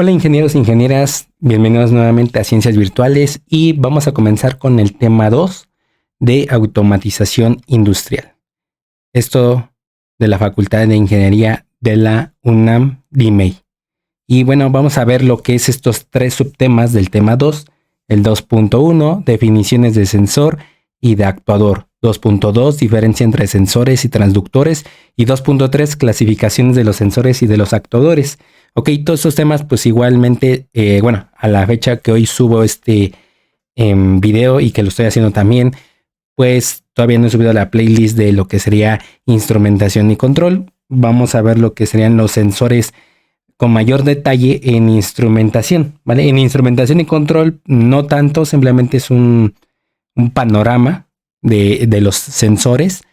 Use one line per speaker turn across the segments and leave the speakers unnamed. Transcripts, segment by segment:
Hola ingenieros e ingenieras, bienvenidos nuevamente a Ciencias Virtuales y vamos a comenzar con el tema 2 de automatización industrial. Esto de la Facultad de Ingeniería de la UNAM DIMEI. Y bueno, vamos a ver lo que es estos tres subtemas del tema 2. El 2.1, definiciones de sensor y de actuador. 2.2, diferencia entre sensores y transductores. Y 2.3, clasificaciones de los sensores y de los actuadores. Ok, todos estos temas pues igualmente, a la fecha que hoy subo este video y que lo estoy haciendo también, pues todavía no he subido la playlist de lo que sería instrumentación y control. Vamos a ver lo que serían los sensores con mayor detalle en instrumentación, ¿vale? En instrumentación y control no tanto, simplemente es un panorama de los sensores,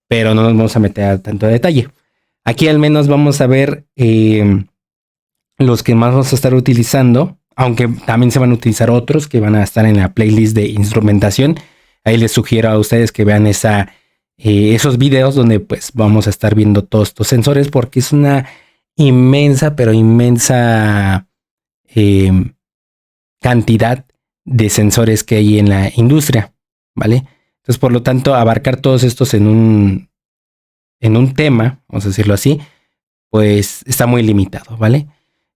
pero no nos vamos a meter a tanto detalle. Aquí al menos vamos a ver los que más vamos a estar utilizando, aunque también se van a utilizar otros que van a estar en la playlist de instrumentación. Ahí les sugiero a ustedes que vean esos videos donde pues vamos a estar viendo todos estos sensores, porque es una inmensa, pero inmensa cantidad de sensores que hay en la industria, ¿vale? Entonces, por lo tanto, abarcar todos estos en un tema, vamos a decirlo así, pues está muy limitado, ¿vale?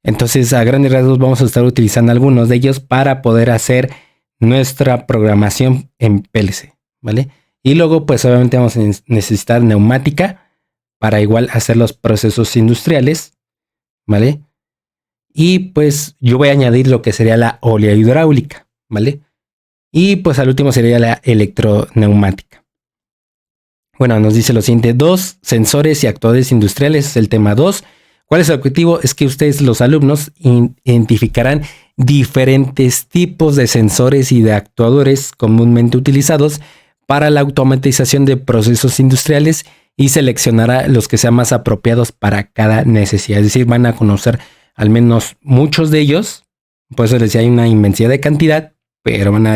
Entonces, a grandes rasgos vamos a estar utilizando algunos de ellos para poder hacer nuestra programación en PLC, ¿vale? Y luego, pues obviamente vamos a necesitar neumática para igual hacer los procesos industriales, ¿vale? Y pues yo voy a añadir lo que sería la oleohidráulica, ¿vale? Y pues al último sería la electroneumática. Bueno, nos dice lo siguiente: 2 sensores y actuadores industriales, es el tema 2. ¿Cuál es el objetivo? Es que ustedes, los alumnos, identificarán diferentes tipos de sensores y de actuadores comúnmente utilizados para la automatización de procesos industriales y seleccionará los que sean más apropiados para cada necesidad. Es decir, van a conocer al menos muchos de ellos. Por eso les decía, hay una inmensidad de cantidad, pero van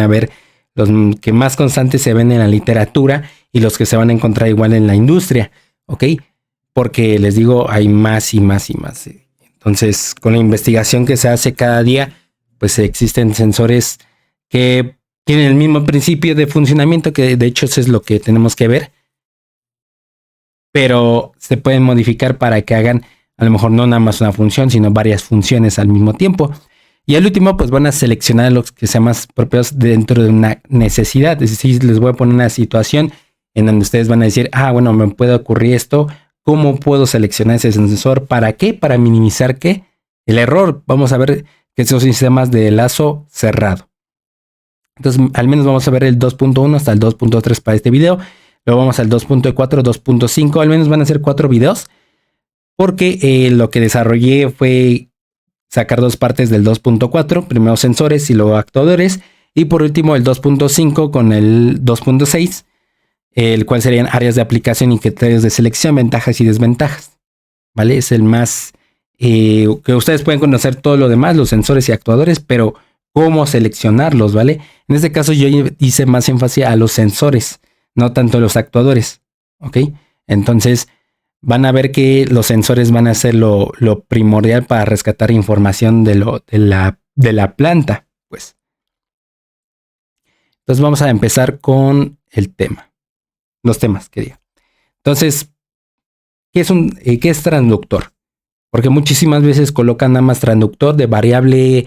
a ver los que más constantes se ven en la literatura y los que se van a encontrar igual en la industria, ¿ok? Porque les digo, hay más y más y más. Entonces, con la investigación que se hace cada día, pues existen sensores que tienen el mismo principio de funcionamiento, que de hecho eso es lo que tenemos que ver, pero se pueden modificar para que hagan a lo mejor no nada más una función, sino varias funciones al mismo tiempo. Y al último, pues van a seleccionar los que sean más propios dentro de una necesidad. Es decir, les voy a poner una situación en donde ustedes van a decir, bueno, me puede ocurrir esto. ¿Cómo puedo seleccionar ese sensor? ¿Para qué? Para minimizar ¿qué? El error. Vamos a ver que son sistemas de lazo cerrado. Entonces, al menos vamos a ver el 2.1 hasta el 2.3 para este video. Luego vamos al 2.4, 2.5. Al menos van a ser 4 videos. Porque lo que desarrollé fue sacar dos partes del 2.4. Primero sensores y luego actuadores. Y por último el 2.5 con el 2.6. El cual serían áreas de aplicación y criterios de selección, ventajas y desventajas, ¿vale? Es el más que ustedes pueden conocer todo lo demás, los sensores y actuadores, pero cómo seleccionarlos, ¿vale? En este caso yo hice más énfasis a los sensores, no tanto a los actuadores, ¿ok? Entonces van a ver que los sensores van a ser lo primordial para rescatar información de la planta, pues. Entonces vamos a empezar con el tema. Los temas que diga. Entonces, ¿qué es transductor? Porque muchísimas veces colocan nada más transductor de variable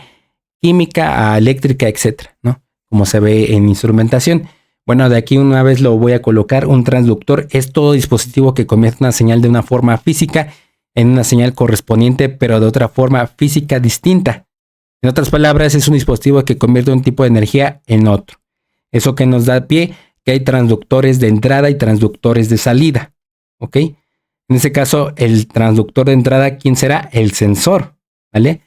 química a eléctrica, etcétera, ¿no? Como se ve en instrumentación. Bueno, de aquí una vez lo voy a colocar. Un transductor es todo dispositivo que convierte una señal de una forma física en una señal correspondiente, pero de otra forma física distinta. En otras palabras, es un dispositivo que convierte un tipo de energía en otro. Eso que nos da pie que hay transductores de entrada y transductores de salida, ¿ok? En este caso, el transductor de entrada, ¿quién será? El sensor, ¿vale?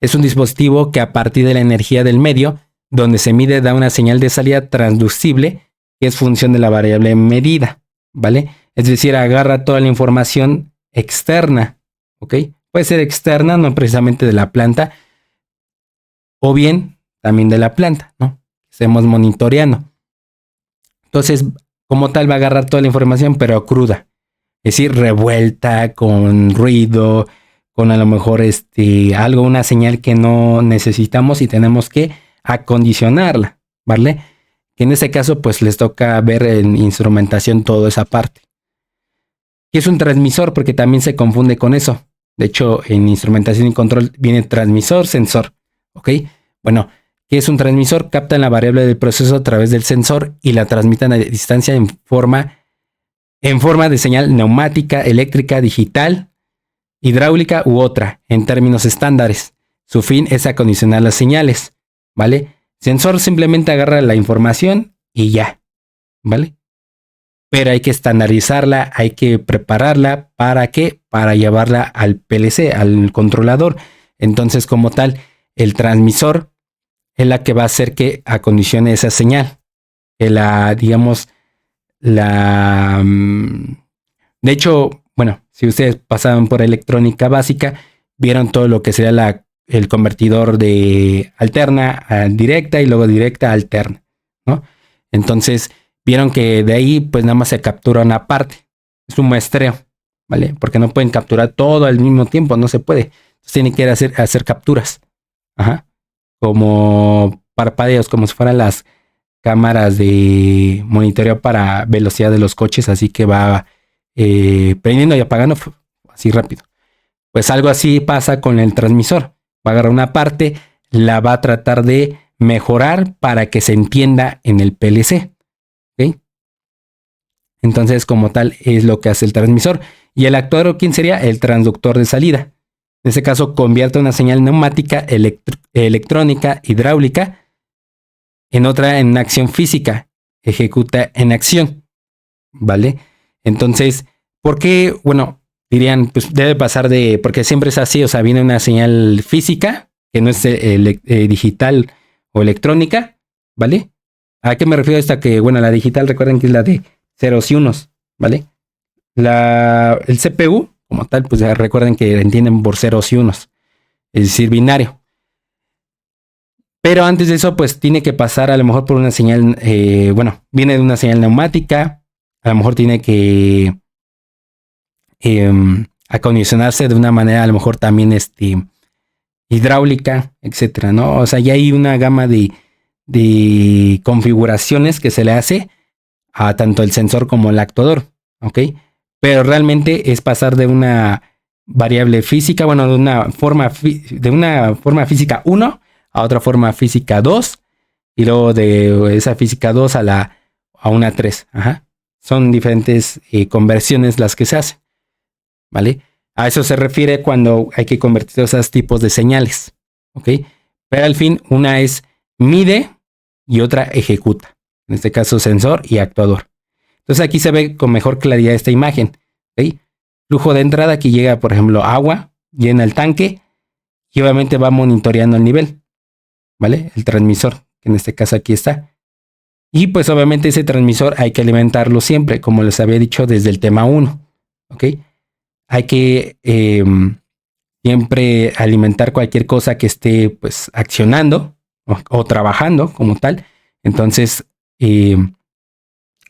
Es un dispositivo que a partir de la energía del medio, donde se mide, da una señal de salida transducible, que es función de la variable medida, ¿vale? Es decir, agarra toda la información externa, ¿ok? Puede ser externa, no precisamente de la planta, o bien también de la planta, ¿no? Estemos monitoreando. Entonces, como tal, va a agarrar toda la información, pero cruda. Es decir, revuelta, con ruido, con a lo mejor algo, una señal que no necesitamos y tenemos que acondicionarla, ¿vale? Que en este caso pues les toca ver en instrumentación toda esa parte. ¿Qué es un transmisor? Porque también se confunde con eso. De hecho, en instrumentación y control viene transmisor, sensor, ¿ok? Bueno, ¿qué es un transmisor? Captan la variable del proceso a través del sensor y la transmiten a distancia en forma de señal neumática, eléctrica, digital, hidráulica u otra, en términos estándares. Su fin es acondicionar las señales, ¿vale? Sensor simplemente agarra la información y ya, ¿vale? Pero hay que estandarizarla, hay que prepararla. ¿Para qué? Para llevarla al PLC, al controlador. Entonces, como tal, el transmisor es la que va a hacer que acondicione esa señal. Que digamos, de hecho, bueno, si ustedes pasaron por electrónica básica, vieron todo lo que sería el convertidor de alterna a directa y luego directa a alterna, ¿no? Entonces, vieron que de ahí pues nada más se captura una parte. Es un muestreo, ¿vale? Porque no pueden capturar todo al mismo tiempo, no se puede. Entonces tienen que hacer capturas. Ajá. Como parpadeos, como si fueran las cámaras de monitoreo para velocidad de los coches, así que va prendiendo y apagando así rápido. Pues algo así pasa con el transmisor. Va a agarrar una parte, la va a tratar de mejorar para que se entienda en el PLC. ¿Okay? Entonces, como tal, es lo que hace el transmisor. Y el actuador, ¿quién sería? El transductor de salida. En este caso, convierte una señal neumática, electrónica, hidráulica, en otra en acción física. Ejecuta en acción. ¿Vale? Entonces, ¿por qué? Bueno, dirían, pues debe pasar porque siempre es así, o sea, viene una señal física, que no es digital o electrónica, ¿vale? ¿A qué me refiero a esta? Que, bueno, la digital, recuerden que es la de ceros y unos, ¿vale? El CPU, como tal, pues recuerden que entienden por ceros y unos, es decir, binario. Pero antes de eso, pues tiene que pasar a lo mejor por una señal, bueno, viene de una señal neumática, a lo mejor tiene que acondicionarse de una manera, a lo mejor también hidráulica, etcétera, ¿no? O sea, ya hay una gama de configuraciones que se le hace a tanto el sensor como el actuador, ¿ok? Pero realmente es pasar de una variable física, bueno, de una forma física 1 a otra forma física 2 y luego de esa física 2 a una 3. Ajá. Son diferentes conversiones las que se hacen, ¿vale? A eso se refiere cuando hay que convertir esos tipos de señales, ¿ok? Pero al fin una es mide y otra ejecuta. En este caso sensor y actuador. Entonces aquí se ve con mejor claridad esta imagen, ¿ok? Flujo de entrada, aquí llega por ejemplo agua, llena el tanque y obviamente va monitoreando el nivel, ¿vale? El transmisor, que en este caso aquí está. Y pues obviamente ese transmisor hay que alimentarlo siempre, como les había dicho desde el tema 1, ¿ok? Hay que siempre alimentar cualquier cosa que esté pues accionando o trabajando como tal. Entonces,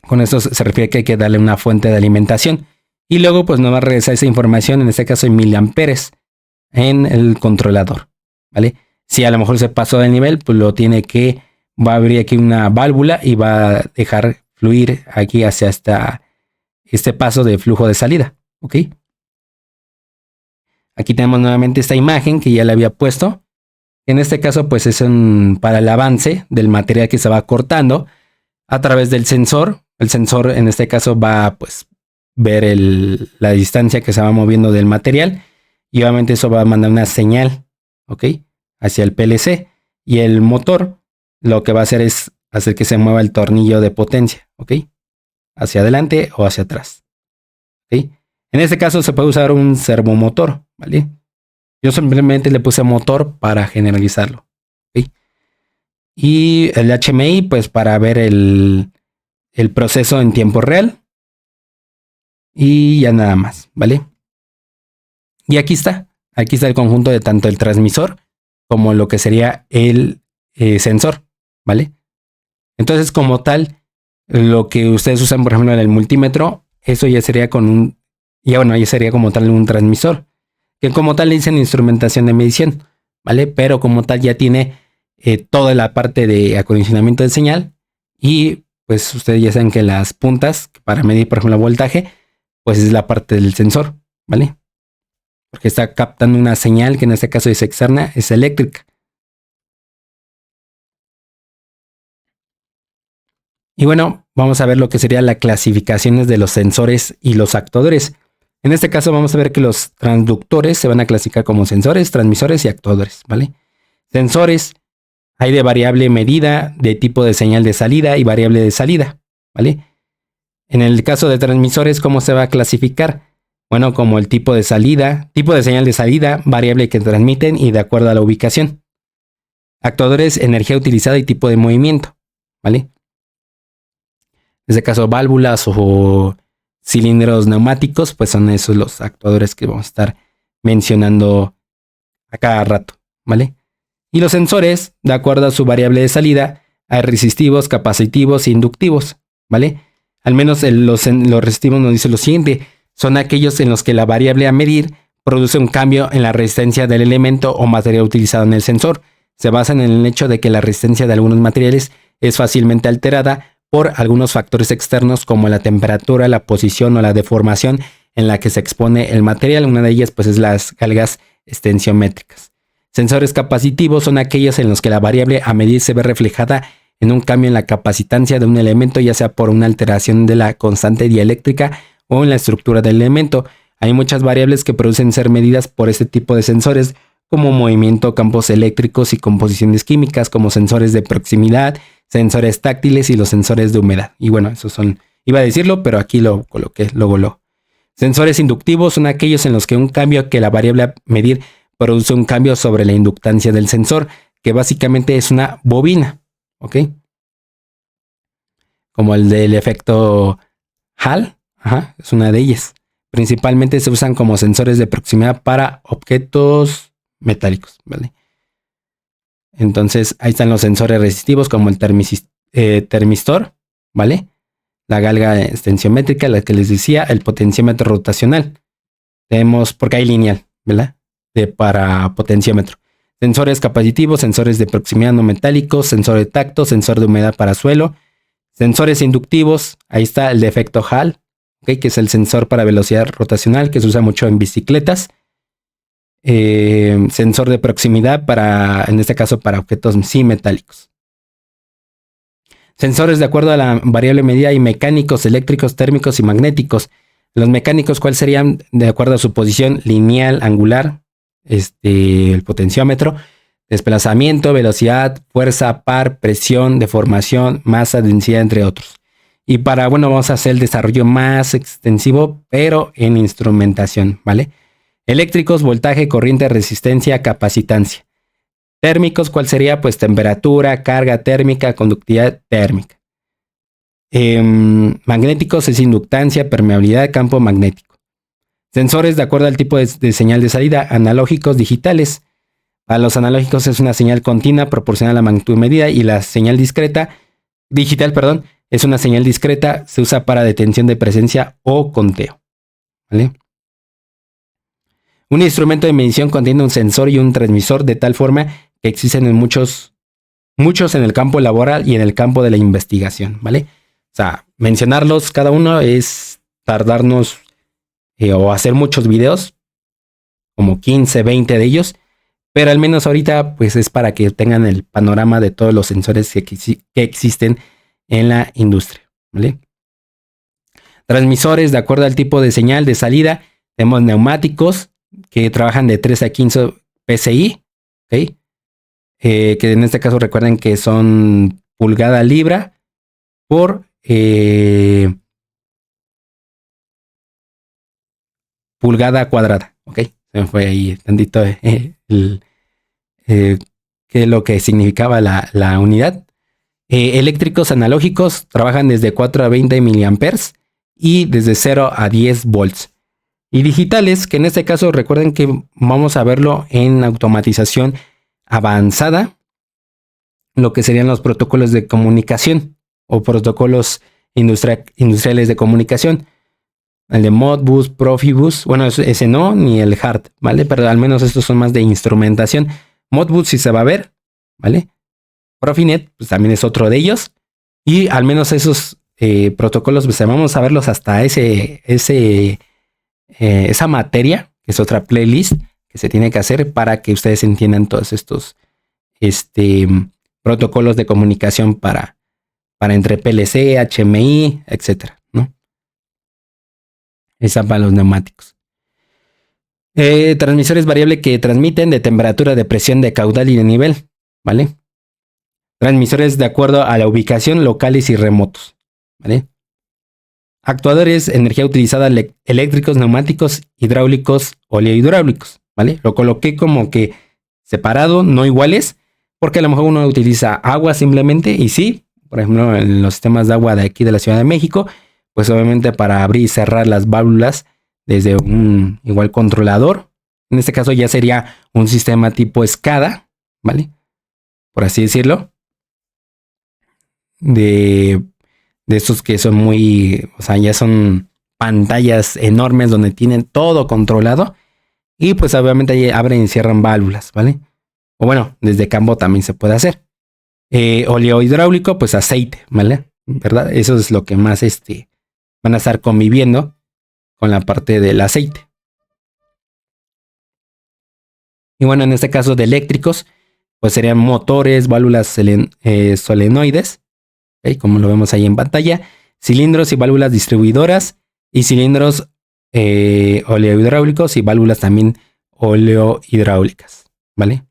con esto se refiere que hay que darle una fuente de alimentación. Y luego pues nos va a regresar esa información, en este caso en miliamperes, en el controlador, ¿vale? Si a lo mejor se pasó del nivel, pues va a abrir aquí una válvula y va a dejar fluir aquí hacia este paso de flujo de salida, ¿ok? Aquí tenemos nuevamente esta imagen que ya le había puesto. En este caso, pues es para el avance del material que se va cortando a través del sensor. El sensor en este caso va a pues, ver la distancia que se va moviendo del material y obviamente eso va a mandar una señal, ¿ok? Hacia el PLC. Y el motor lo que va a hacer es hacer que se mueva el tornillo de potencia, ¿ok? Hacia adelante o hacia atrás, ¿ok? En este caso se puede usar un servomotor, ¿vale? Yo simplemente le puse motor para generalizarlo, ¿ok? Y el HMI, pues para ver el proceso en tiempo real. Y ya nada más, ¿vale? Y aquí está el conjunto de tanto el transmisor como lo que sería el sensor, ¿vale? Entonces, como tal, lo que ustedes usan, por ejemplo, en el multímetro, eso ya sería ya sería como tal un transmisor. que como tal le dicen instrumentación de medición, ¿vale? Pero como tal ya tiene toda la parte de acondicionamiento de señal y pues ustedes ya saben que las puntas para medir, por ejemplo, el voltaje, pues es la parte del sensor, ¿vale? Porque está captando una señal que en este caso es externa, es eléctrica. Y bueno, vamos a ver lo que sería las clasificaciones de los sensores y los actuadores. En este caso vamos a ver que los transductores se van a clasificar como sensores, transmisores y actuadores, ¿vale? Sensores hay de variable medida, de tipo de señal de salida y variable de salida, ¿vale? En el caso de transmisores, ¿cómo se va a clasificar? Bueno, como el tipo de salida, tipo de señal de salida, variable que transmiten y de acuerdo a la ubicación. Actuadores, energía utilizada y tipo de movimiento, ¿vale? En este caso, válvulas o cilindros neumáticos, pues son esos los actuadores que vamos a estar mencionando a cada rato, ¿vale? Y los sensores, de acuerdo a su variable de salida, hay resistivos, capacitivos e inductivos, ¿vale? Al menos los resistivos nos dice lo siguiente, son aquellos en los que la variable a medir produce un cambio en la resistencia del elemento o material utilizado en el sensor. Se basan en el hecho de que la resistencia de algunos materiales es fácilmente alterada por algunos factores externos como la temperatura, la posición o la deformación en la que se expone el material. Una de ellas pues es las galgas extensiométricas. Sensores capacitivos son aquellos en los que la variable a medir se ve reflejada en un cambio en la capacitancia de un elemento, ya sea por una alteración de la constante dieléctrica o en la estructura del elemento. Hay muchas variables que producen ser medidas por este tipo de sensores, como movimiento, campos eléctricos y composiciones químicas, como sensores de proximidad, sensores táctiles y los sensores de humedad. Y bueno, esos son, iba a decirlo, pero aquí lo coloqué, luego. Sensores inductivos son aquellos en los que un cambio que la variable a medir produce un cambio sobre la inductancia del sensor, que básicamente es una bobina, ¿ok? Como el del efecto Hall, es una de ellas. Principalmente se usan como sensores de proximidad para objetos metálicos, ¿vale? Entonces ahí están los sensores resistivos como el termistor, ¿vale? La galga extensiométrica, la que les decía, el potenciómetro rotacional. Tenemos, porque hay lineal, ¿verdad? Para potenciómetro. Sensores capacitivos, sensores de proximidad no metálicos, sensor de tacto, sensor de humedad para suelo. Sensores inductivos, ahí está el de efecto Hall, ¿okay? Que es el sensor para velocidad rotacional que se usa mucho en bicicletas. Sensor de proximidad para, en este caso, para objetos sí metálicos. Sensores de acuerdo a la variable medida y mecánicos, eléctricos, térmicos y magnéticos. Los mecánicos, ¿cuáles serían? De acuerdo a su posición lineal, angular, el potenciómetro, desplazamiento, velocidad, fuerza, par, presión, deformación, masa, densidad, entre otros. Y bueno, vamos a hacer el desarrollo más extensivo, pero en instrumentación, ¿vale? Eléctricos, voltaje, corriente, resistencia, capacitancia. Térmicos, ¿cuál sería? Pues temperatura, carga térmica, conductividad térmica. Magnéticos es inductancia, permeabilidad, campo magnético. Sensores de acuerdo al tipo de señal de salida, analógicos, digitales. Para los analógicos es una señal continua proporcional a la magnitud medida y la señal digital, es una señal discreta, se usa para detención de presencia o conteo, ¿vale? Un instrumento de medición contiene un sensor y un transmisor de tal forma que existen en muchos en el campo laboral y en el campo de la investigación, ¿vale? O sea, mencionarlos cada uno es tardarnos o hacer muchos videos, como 15, 20 de ellos, pero al menos ahorita pues es para que tengan el panorama de todos los sensores que existen en la industria, ¿vale? Transmisores, de acuerdo al tipo de señal de salida, tenemos neumáticos que trabajan de 3 a 15 PSI, ¿ok? Que en este caso recuerden que son pulgada libra por pulgada cuadrada, ¿ok? Se me fue ahí tantito qué es lo que significaba la unidad. Eléctricos analógicos trabajan desde 4 a 20 miliamperes y desde 0 a 10 volts. Y digitales, que en este caso recuerden que vamos a verlo en automatización avanzada, lo que serían los protocolos de comunicación o protocolos industriales de comunicación. el de Modbus, Profibus. Bueno, ese no, ni el Hard, ¿vale? Pero al menos estos son más de instrumentación. Modbus sí se va a ver, ¿vale? Profinet, pues también es otro de ellos. Y al menos esos protocolos, pues vamos a verlos hasta esa materia, que es otra playlist que se tiene que hacer para que ustedes entiendan todos estos protocolos de comunicación para entre PLC, HMI, etcétera, ¿no? Esa para los neumáticos. Transmisores variables que transmiten de temperatura, de presión, de caudal y de nivel, ¿vale? Transmisores de acuerdo a la ubicación, locales y remotos, ¿vale? Actuadores, energía utilizada, eléctricos, neumáticos, hidráulicos, oleohidráulicos, ¿vale? Lo coloqué como que separado, no iguales, porque a lo mejor uno utiliza agua simplemente y sí, por ejemplo, en los sistemas de agua de aquí de la Ciudad de México, pues obviamente para abrir y cerrar las válvulas desde un igual controlador. En este caso ya sería un sistema tipo SCADA, ¿vale? Por así decirlo. De estos que son muy, o sea, ya son pantallas enormes donde tienen todo controlado. Y pues obviamente ahí abren y cierran válvulas, ¿vale? O bueno, desde campo también se puede hacer. Oleohidráulico, pues aceite, ¿vale? ¿Verdad? Eso es lo que más van a estar conviviendo con la parte del aceite. Y bueno, en este caso de eléctricos, pues serían motores, válvulas solenoides, ¿okay? Como lo vemos ahí en pantalla, cilindros y válvulas distribuidoras y cilindros oleohidráulicos y válvulas también oleohidráulicas, ¿vale?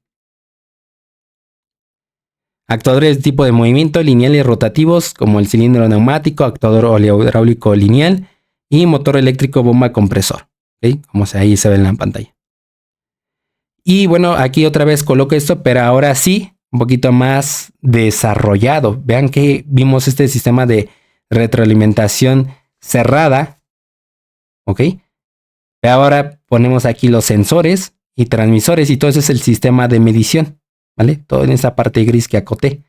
Actuadores de tipo de movimiento lineales rotativos como el cilindro neumático, actuador oleohidráulico lineal y motor eléctrico bomba compresor, ¿okay? Como ahí se ve en la pantalla. Y bueno, aquí otra vez coloco esto, pero ahora sí, un poquito más desarrollado. Vean que vimos este sistema de retroalimentación cerrada, ¿ok? Ahora ponemos aquí los sensores y transmisores y todo eso es el sistema de medición, ¿vale? Todo en esa parte gris que acoté.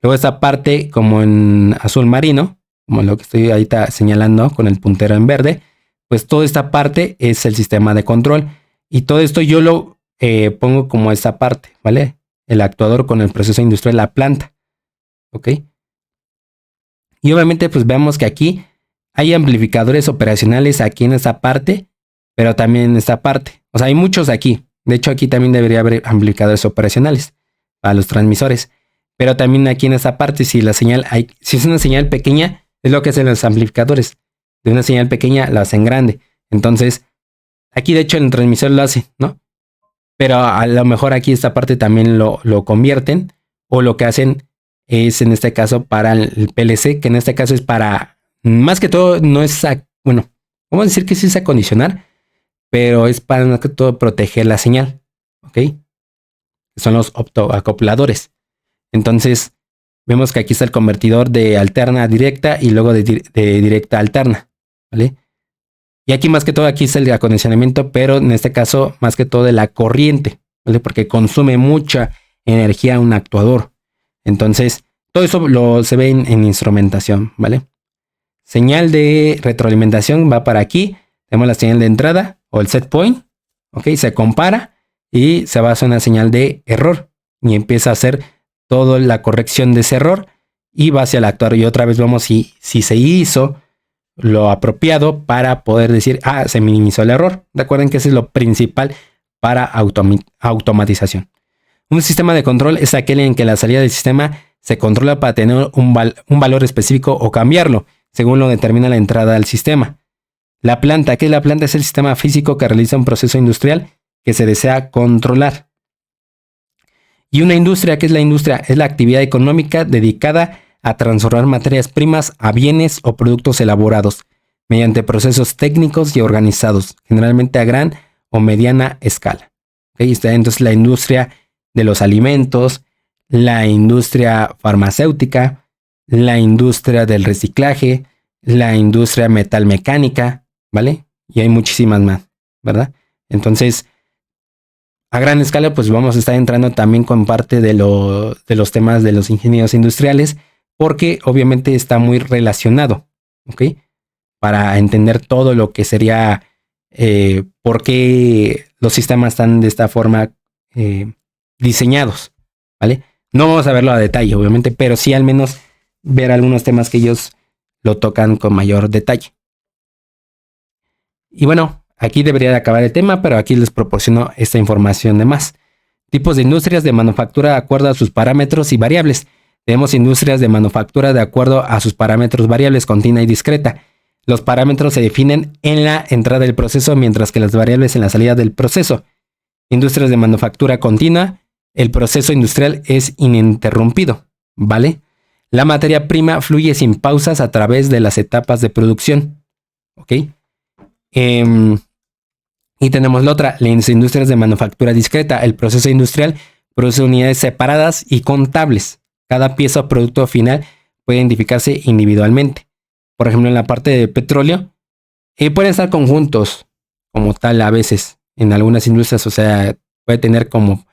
Luego esta parte como en azul marino, como lo que estoy ahorita señalando con el puntero en verde, pues toda esta parte es el sistema de control. Y todo esto yo lo pongo como esta parte, ¿vale? El actuador con el proceso industrial, la planta, ¿ok? Y obviamente pues vemos que aquí hay amplificadores operacionales aquí en esta parte, pero también en esta parte. O sea, hay muchos aquí. De hecho, aquí también debería haber amplificadores operacionales para los transmisores. Pero también aquí en esta parte, si la señal si es una señal pequeña, es lo que hacen los amplificadores. De una señal pequeña la hacen grande. Entonces, aquí de hecho el transmisor lo hace, ¿no? Pero a lo mejor aquí esta parte también lo convierten. O lo que hacen es en este caso para el PLC, que en este caso es para, más que todo, no es, bueno, vamos a decir que sí es acondicionar, pero es para más que todo proteger la señal, ¿ok? Son los optoacopladores. Entonces, vemos que aquí está el convertidor de alterna a directa y luego de directa a alterna, ¿vale? Y aquí más que todo, aquí está el acondicionamiento, pero en este caso más que todo de la corriente, ¿vale? Porque consume mucha energía un actuador. Entonces, todo eso se ve en instrumentación, ¿vale? Señal de retroalimentación va para aquí. Tenemos la señal de entrada o el set point, ¿ok? Se compara y se va a hacer una señal de error y empieza a hacer toda la corrección de ese error y va hacia el actuador. Y otra vez vemos si se hizo lo apropiado para poder decir, se minimizó el error. Recuerden que ese es lo principal para automatización. Un sistema de control es aquel en que la salida del sistema se controla para tener un valor específico o cambiarlo, según lo determina la entrada al sistema. La planta, ¿qué es la planta? Es el sistema físico que realiza un proceso industrial que se desea controlar. Y una industria, ¿qué es la industria? Es la actividad económica dedicada a transformar materias primas a bienes o productos elaborados mediante procesos técnicos y organizados, generalmente a gran o mediana escala. ¿Okay? Está entonces la industria de los alimentos, la industria farmacéutica, la industria del reciclaje, la industria metalmecánica, ¿vale? Y hay muchísimas más, ¿verdad? Entonces, a gran escala, pues vamos a estar entrando también con parte de los temas de los ingenieros industriales, porque obviamente está muy relacionado, ¿ok? para entender todo lo que sería por qué los sistemas están de esta forma diseñados, ¿vale? No vamos a verlo a detalle, obviamente, pero sí al menos ver algunos temas que ellos lo tocan con mayor detalle. Y bueno, aquí debería de acabar el tema, pero aquí les proporciono esta información de más. Tipos de industrias de manufactura de acuerdo a sus parámetros y variables. Tenemos industrias de manufactura de acuerdo a sus parámetros variables continua y discreta. Los parámetros se definen en la entrada del proceso, mientras que las variables en la salida del proceso. Industrias de manufactura continua. El proceso industrial es ininterrumpido, ¿vale? La materia prima fluye sin pausas a través de las etapas de producción, ¿ok? Y tenemos la otra, las industrias de manufactura discreta. El proceso industrial produce unidades separadas y contables. Cada pieza o producto final puede identificarse individualmente. Por ejemplo, en la parte de petróleo, pueden estar conjuntos como tal a veces en algunas industrias. O sea, puede tener como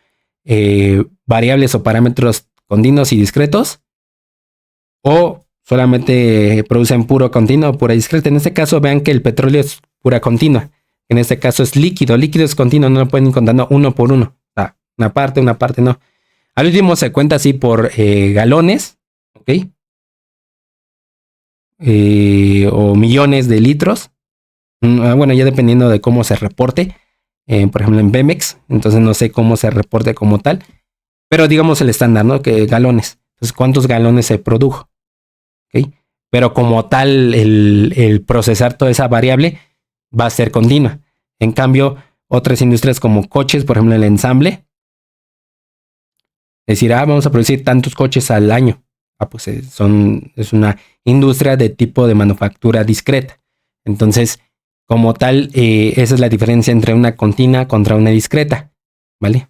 variables o parámetros continuos y discretos. O solamente producen puro continuo o pura discreta. En este caso, vean que el petróleo es pura continua. En este caso es líquido. Líquido es continuo, no lo pueden ir contando uno por uno. O sea, una parte no. Al último se cuenta así por galones, ¿ok? O millones de litros. Bueno, ya dependiendo de cómo se reporte. Por ejemplo, en Pemex, entonces no sé cómo se reporte como tal. Pero digamos el estándar, ¿no? Que galones. Entonces, ¿cuántos galones se produjo? ¿Ok? Pero como tal, el procesar toda esa variable va a ser continua. En cambio, otras industrias como coches, por ejemplo, el ensamble, decir, vamos a producir tantos coches al año. Pues es una industria de tipo de manufactura discreta. Entonces, como tal, esa es la diferencia entre una continua contra una discreta, ¿vale?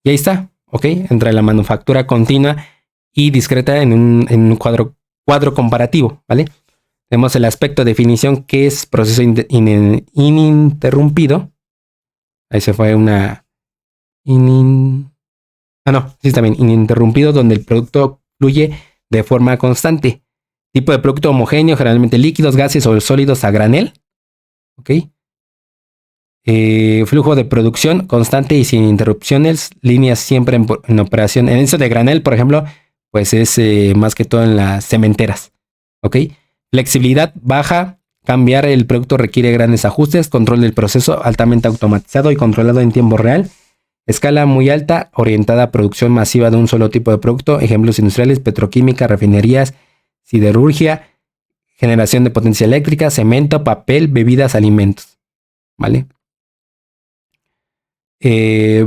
Y ahí está, ¿ok? Entre la manufactura continua y discreta en un cuadro comparativo, ¿vale? Tenemos el aspecto de definición que es proceso ininterrumpido. Ahí se fue una... también ininterrumpido, donde el producto fluye de forma constante. Tipo de producto homogéneo, generalmente líquidos, gases o sólidos a granel. ¿Ok? Flujo de producción constante y sin interrupciones. Líneas siempre en operación. En eso de granel, por ejemplo, pues es más que todo en las cementeras. ¿Ok? Flexibilidad baja. Cambiar el producto requiere grandes ajustes. Control del proceso altamente automatizado y controlado en tiempo real. Escala muy alta, orientada a producción masiva de un solo tipo de producto. Ejemplos industriales, petroquímica, refinerías, siderurgia, generación de potencia eléctrica, cemento, papel, bebidas, alimentos. ¿Vale?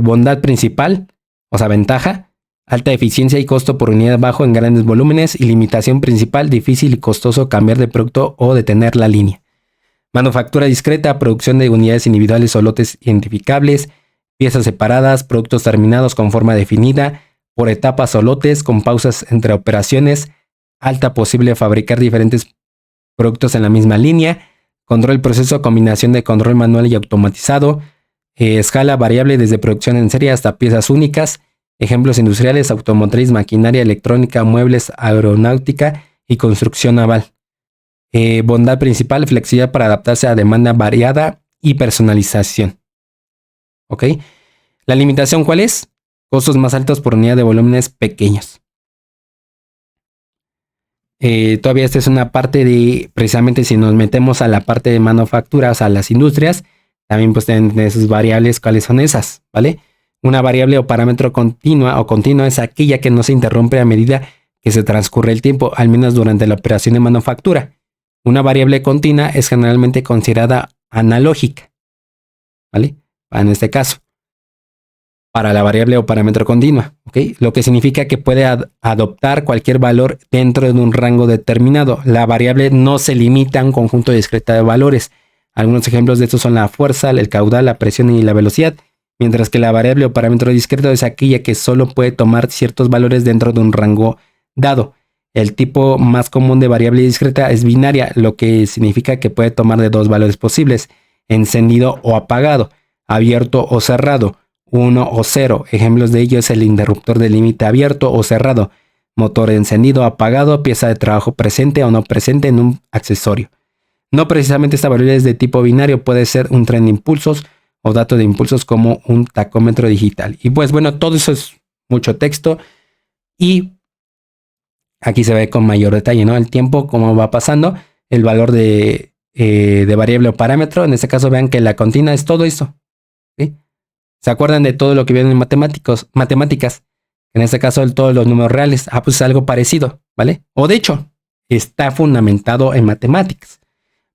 Bondad principal, o sea, ventaja. Alta eficiencia y costo por unidad bajo en grandes volúmenes. Y limitación principal, difícil y costoso cambiar de producto o detener la línea. Manufactura discreta, producción de unidades individuales o lotes identificables. Piezas separadas, productos terminados con forma definida, por etapas o lotes, con pausas entre operaciones, alta posible fabricar diferentes productos en la misma línea, control proceso, combinación de control manual y automatizado, escala variable desde producción en serie hasta piezas únicas, ejemplos industriales, automotriz, maquinaria, electrónica, muebles, aeronáutica y construcción naval. Bondad principal, flexibilidad para adaptarse a demanda variada y personalización. ¿Ok? La limitación, ¿cuál es? Costos más altos por unidad de volúmenes pequeños. Todavía esta es una parte de, precisamente si nos metemos a la parte de manufacturas, a las industrias, también pues tienen sus variables, ¿cuáles son esas? ¿Vale? Una variable o parámetro continua es aquella que no se interrumpe a medida que se transcurre el tiempo, al menos durante la operación de manufactura. Una variable continua es generalmente considerada analógica, ¿vale? En este caso, para la variable o parámetro continua, ¿ok? Lo que significa que puede adoptar cualquier valor dentro de un rango determinado. La variable no se limita a un conjunto discreto de valores. Algunos ejemplos de estos son la fuerza, el caudal, la presión y la velocidad, mientras que la variable o parámetro discreto es aquella que solo puede tomar ciertos valores dentro de un rango dado. El tipo más común de variable discreta es binaria, lo que significa que puede tomar de dos valores posibles: encendido o apagado, abierto o cerrado, 1 o 0. Ejemplos de ello es el interruptor de límite abierto o cerrado, motor encendido, apagado, pieza de trabajo presente o no presente en un accesorio. No precisamente esta variable es de tipo binario, puede ser un tren de impulsos o dato de impulsos como un tacómetro digital. Y pues bueno, todo eso es mucho texto y aquí se ve con mayor detalle, ¿no? El tiempo, cómo va pasando, el valor de variable o parámetro. En este caso vean que la continua es todo esto. ¿Sí? ¿Se acuerdan de todo lo que viene en matemáticas? En este caso, todos los números reales. Ah, pues es algo parecido, ¿vale? O de hecho, está fundamentado en matemáticas.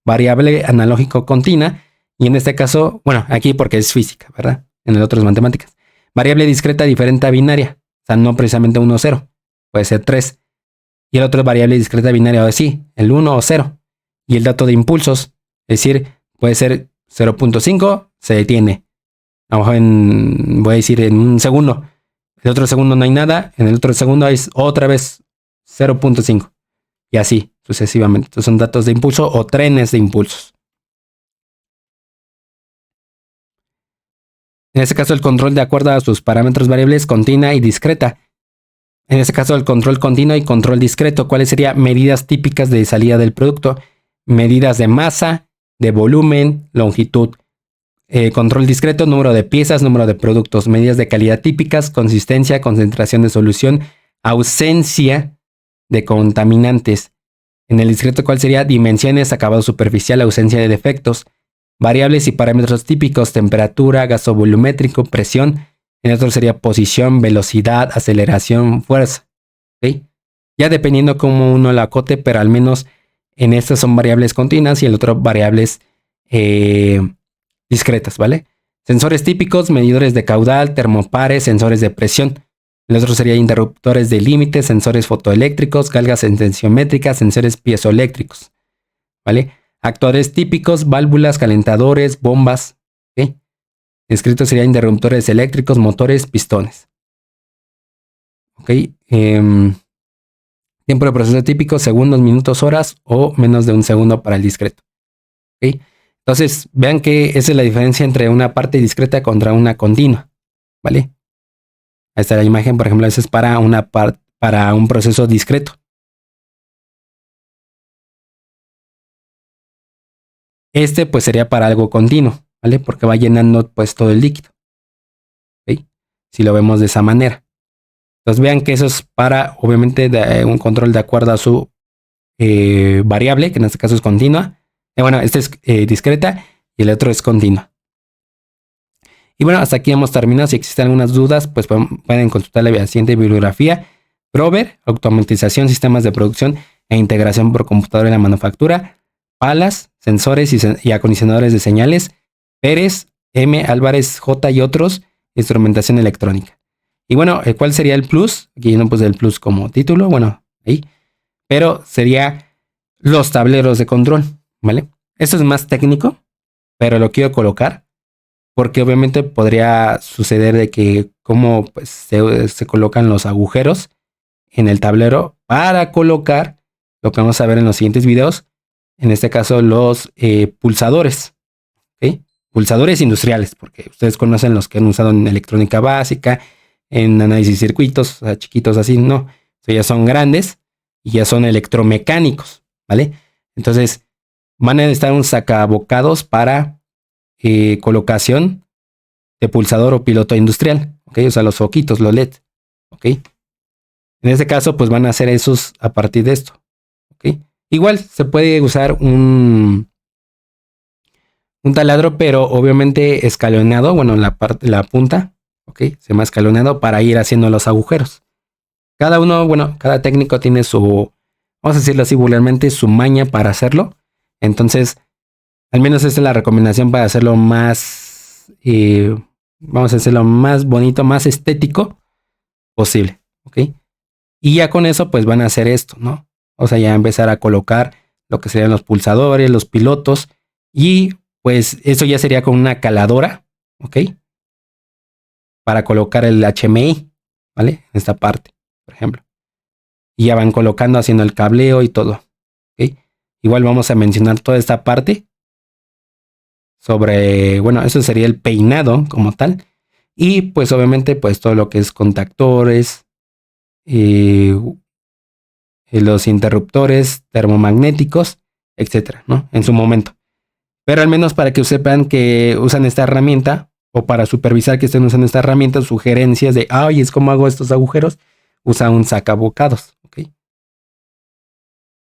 Variable analógico continua. Y en este caso, bueno, aquí porque es física, ¿verdad? En el otro es matemáticas. Variable discreta diferente a binaria. O sea, no precisamente 1 o 0. Puede ser 3. Y el otro es variable discreta binaria, o sí, el 1 o 0. Y el dato de impulsos, es decir, puede ser 0.5, se detiene. A lo mejor voy a decir en un segundo. En el otro segundo no hay nada, en el otro segundo hay otra vez 0.5. Y así sucesivamente. Estos son datos de impulso o trenes de impulsos. En este caso, el control de acuerdo a sus parámetros variables continua y discreta. En este caso, el control continuo y control discreto. ¿Cuáles serían medidas típicas de salida del producto? Medidas de masa, de volumen, longitud. Control discreto, número de piezas, número de productos. Medidas de calidad típicas, consistencia, concentración de solución, ausencia de contaminantes. En el discreto, ¿cuál sería? Dimensiones, acabado superficial, ausencia de defectos. Variables y parámetros típicos, temperatura, gasto volumétrico, presión. En el otro sería posición, velocidad, aceleración, fuerza. ¿Okay? Ya dependiendo cómo uno la acote, pero al menos en estas son variables continuas y el otro variables discretas, ¿vale? Sensores típicos, medidores de caudal, termopares, sensores de presión. El otro sería interruptores de límite, sensores fotoeléctricos, galgas tensiométricas, sensores piezoeléctricos, ¿vale? Actuadores típicos, válvulas, calentadores, bombas, ¿ok? Escrito sería interruptores eléctricos, motores, pistones. ¿Ok? Tiempo de proceso típico, segundos, minutos, horas o menos de un segundo para el discreto. ¿Ok? Entonces, vean que esa es la diferencia entre una parte discreta contra una continua. ¿Vale? Ahí está la imagen, por ejemplo, esa es para un proceso discreto. Este pues sería para algo continuo, ¿vale? Porque va llenando pues todo el líquido. ¿Ok? Si lo vemos de esa manera. Entonces vean que eso es para, obviamente, un control de acuerdo a su variable, que en este caso es continua. Bueno, este es discreta y el otro es continua. Y bueno, hasta aquí hemos terminado. Si existen algunas dudas, pues pueden consultar la siguiente bibliografía. Prover, automatización, sistemas de producción e integración por computadora en la manufactura. Palas, sensores y acondicionadores de señales. Pérez, M, Álvarez, J y otros, instrumentación electrónica. Y bueno, ¿cuál sería el plus? Aquí no puse el plus como título, bueno, ahí. Pero sería los tableros de control, ¿vale? Esto es más técnico, pero lo quiero colocar porque obviamente podría suceder de que como pues, se colocan los agujeros en el tablero para colocar lo que vamos a ver en los siguientes videos, en este caso los pulsadores, ¿ok? Pulsadores industriales, porque ustedes conocen los que han usado en electrónica básica, en análisis de circuitos, o sea, chiquitos así, no, ya son grandes y ya son electromecánicos, ¿vale? Entonces van a necesitar un sacabocados para colocación de pulsador o piloto industrial, ¿ok? O sea, los foquitos, los LED, ¿ok? En este caso, pues van a hacer esos a partir de esto, ¿ok? Igual se puede usar un taladro, pero obviamente escalonado, bueno, la punta, ¿ok? Se llama escalonado para ir haciendo los agujeros. Cada uno, bueno, cada técnico tiene su, vamos a decirlo así vulgarmente, su maña para hacerlo. Entonces, al menos esta es la recomendación para hacerlo más, vamos a hacerlo más bonito, más estético posible, ¿ok? Y ya con eso, pues van a hacer esto, ¿no? O sea, ya empezar a colocar lo que serían los pulsadores, los pilotos, y pues eso ya sería con una caladora, ¿ok? Para colocar el HMI, ¿vale? En esta parte, por ejemplo. Y ya van colocando, haciendo el cableo y todo, ¿ok? Igual vamos a mencionar toda esta parte sobre, bueno, eso sería el peinado como tal. Y pues obviamente pues todo lo que es contactores, los interruptores termomagnéticos, etcétera, ¿no? En su momento. Pero al menos para que sepan que usan esta herramienta o para supervisar que estén usando esta herramienta, sugerencias de, ay, es como hago estos agujeros, usa un sacabocados, ¿ok?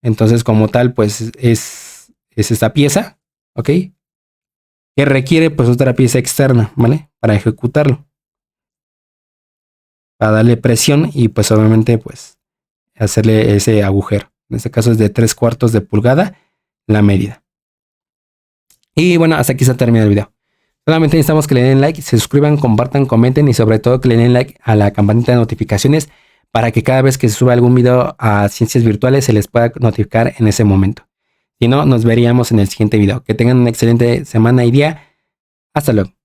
Entonces, como tal, pues es esta pieza, ¿ok? Que requiere pues otra pieza externa, ¿vale? Para ejecutarlo. Para darle presión y pues obviamente pues hacerle ese agujero. En este caso es de 3/4 de pulgada la medida. Y bueno, hasta aquí se termina el video. Solamente necesitamos que le den like, se suscriban, compartan, comenten y sobre todo que le den like a la campanita de notificaciones para que cada vez que se suba algún video a Ciencias Virtuales se les pueda notificar en ese momento. Si no, nos veríamos en el siguiente video. Que tengan una excelente semana y día. Hasta luego.